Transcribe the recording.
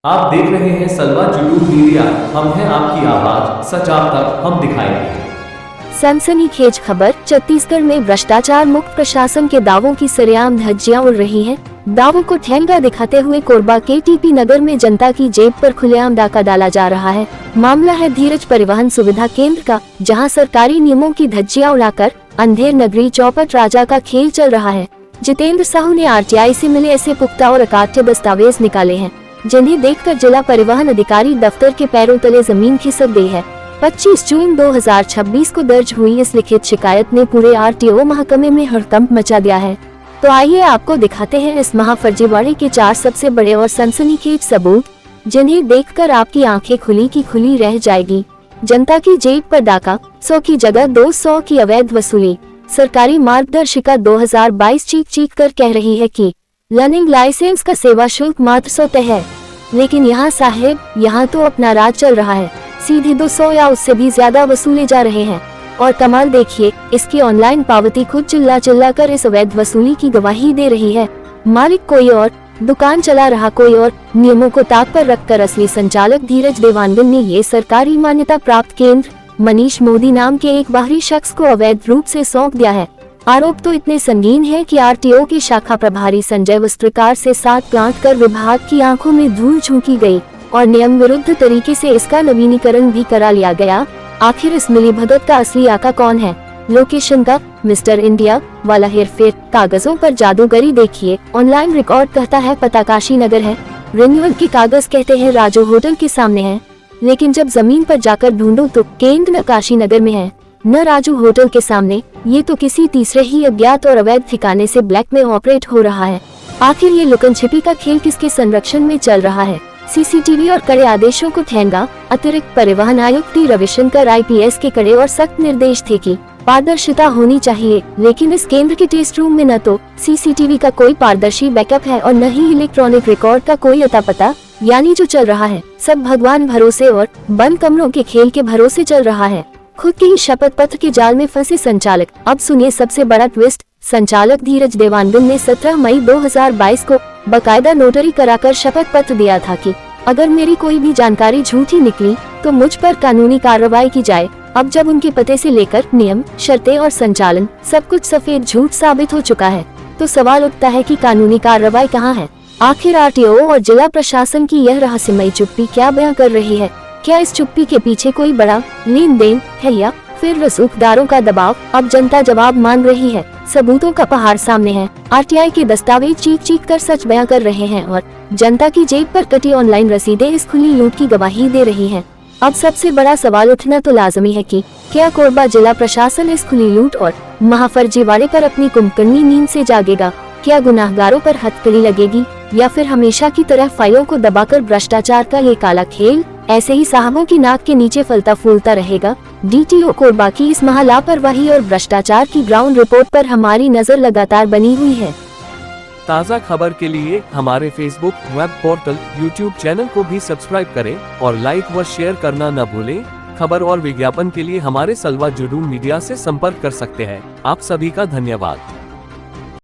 आप देख रहे हैं सलवा जुलूम मीडिया। हम हैं आपकी आवाज, सच आप तक हम दिखाएंगे। सनसनीखेज खबर। छत्तीसगढ़ में भ्रष्टाचार मुक्त प्रशासन के दावों की सरेआम धज्जियां उड़ रही हैं। दावों को ठेंगा दिखाते हुए कोरबा के टीपी नगर में जनता की जेब पर खुलेआम डाका डाला जा रहा है। मामला है धीरज परिवहन सुविधा केंद्र का, जहां सरकारी नियमों की धज्जियां उड़ाकर अंधेर नगरी चौपट राजा का खेल चल रहा है। जितेंद्र साहू ने आरटीआई से मिले ऐसे पुख्ता और अकाट्य दस्तावेज निकाले हैं जिन्हें देखकर जिला परिवहन अधिकारी दफ्तर के पैरों तले जमीन खिसक गई है। 25 जून 2026 को दर्ज हुई इस लिखित शिकायत ने पूरे आरटीओ महकमे में हड़कंप मचा दिया है। तो आइए आपको दिखाते हैं इस महाफर्जीवाड़े के 4 सबसे बड़े और सनसनीखेज सबूत, जिन्हें देखकर आपकी आंखें खुली की खुली रह जाएगी। जनता की जेब पर डाका, 100 की जगह 200 की अवैध वसूली। सरकारी मार्गदर्शिका 2022 चीख कर कह रही है कि लर्निंग लाइसेंस का सेवा शुल्क मात्र 100 है, लेकिन यहाँ साहेब, यहाँ तो अपना राज चल रहा है। सीधे 200 या उससे भी ज्यादा वसूले जा रहे हैं। और कमाल देखिए, इसकी ऑनलाइन पावती खुद चिल्ला कर इस अवैध वसूली की गवाही दे रही है। मालिक कोई और, दुकान चला रहा कोई और। नियमों को ताक पर रखकर असली संचालक धीरज देवानगन ने ये सरकारी मान्यता प्राप्त केंद्र मनीष मोदी नाम के एक बाहरी शख्स को अवैध रूप से सौंप दिया है। आरोप तो इतने संगीन है कि आरटीओ के शाखा प्रभारी संजय वस्त्रकार से साथ गांठ कर विभाग की आंखों में धूल झोंकी गई और नियम विरुद्ध तरीके से इसका नवीनीकरण भी करा लिया गया। आखिर इस मिलीभगत का असली आका कौन है? लोकेशन का मिस्टर इंडिया वाला हेरफेर, कागजों पर जादूगरी देखिए। ऑनलाइन रिकॉर्ड कहता है पता काशी नगर है, रिन्यूअल के कागज कहते हैं राजू होटल के सामने है, लेकिन जब जमीन पर जाकर ढूंढो तो केंद्र न काशी नगर में है न राजू होटल के सामने। ये तो किसी तीसरे ही अज्ञात और अवैध ठिकाने से ब्लैक में ऑपरेट हो रहा है। आखिर ये लुकन छिपी का खेल किसके संरक्षण में चल रहा है? सीसीटीवी और कड़े आदेशों को ठेंगा। अतिरिक्त परिवहन आयुक्त टी रविशंकर आईपीएस के कड़े और सख्त निर्देश थे कि पारदर्शिता होनी चाहिए, लेकिन इस केंद्र के टेस्ट रूम में न तो सीसीटीवी का कोई पारदर्शी बैकअप है और न ही इलेक्ट्रॉनिक रिकॉर्ड का कोई अता पता। यानी जो चल रहा है सब भगवान भरोसे और बंद कमरों के खेल के भरोसे चल रहा है। खुद के ही शपथ पत्र के जाल में फंसे संचालक। अब सुनिए सबसे बड़ा ट्विस्ट। संचालक धीरज देवानगन ने 17 मई 2022 को बकायदा नोटरी कराकर शपथ पत्र दिया था कि अगर मेरी कोई भी जानकारी झूठी निकली तो मुझ पर कानूनी कार्रवाई की जाए। अब जब उनके पते से लेकर नियम, शर्तें और संचालन सब कुछ सफेद झूठ साबित हो चुका है, तो सवाल उठता है कि कानूनी कार्रवाई कहाँ है? आखिर आरटीओ और जिला प्रशासन की यह रहस्यमयी चुप्पी क्या बयां कर रही है? क्या इस चुप्पी के पीछे कोई बड़ा लेन देन है या फिर रसूखदारों का दबाव? अब जनता जवाब मांग रही है। सबूतों का पहाड़ सामने है। आरटीआई के दस्तावेज चीख कर सच बयां कर रहे हैं और जनता की जेब पर कटी ऑनलाइन रसीदें इस खुली लूट की गवाही दे रही हैं। अब सबसे बड़ा सवाल उठना तो लाजमी है कि क्या कोरबा जिला प्रशासन इस खुली लूट और महाफर्जीवाड़े पर अपनी कुंभकर्णी नींद से जागेगा? क्या गुनाहगारों पर हथकड़ी लगेगी या फिर हमेशा की तरह फाइलों को दबाकर भ्रष्टाचार का ये काला खेल ऐसे ही साहबों की नाक के नीचे फलता फूलता रहेगा? डीटीओ कोरबा की इस महालापरवाही और भ्रष्टाचार की ग्राउंड रिपोर्ट पर हमारी नजर लगातार बनी हुई है। ताज़ा खबर के लिए हमारे Facebook, web portal, YouTube channel को भी सब्सक्राइब करें और लाइक व शेयर करना न भूलें। खबर और विज्ञापन के लिए हमारे सलवा जुलूम मीडिया से संपर्क कर सकते हैं। आप सभी का धन्यवाद।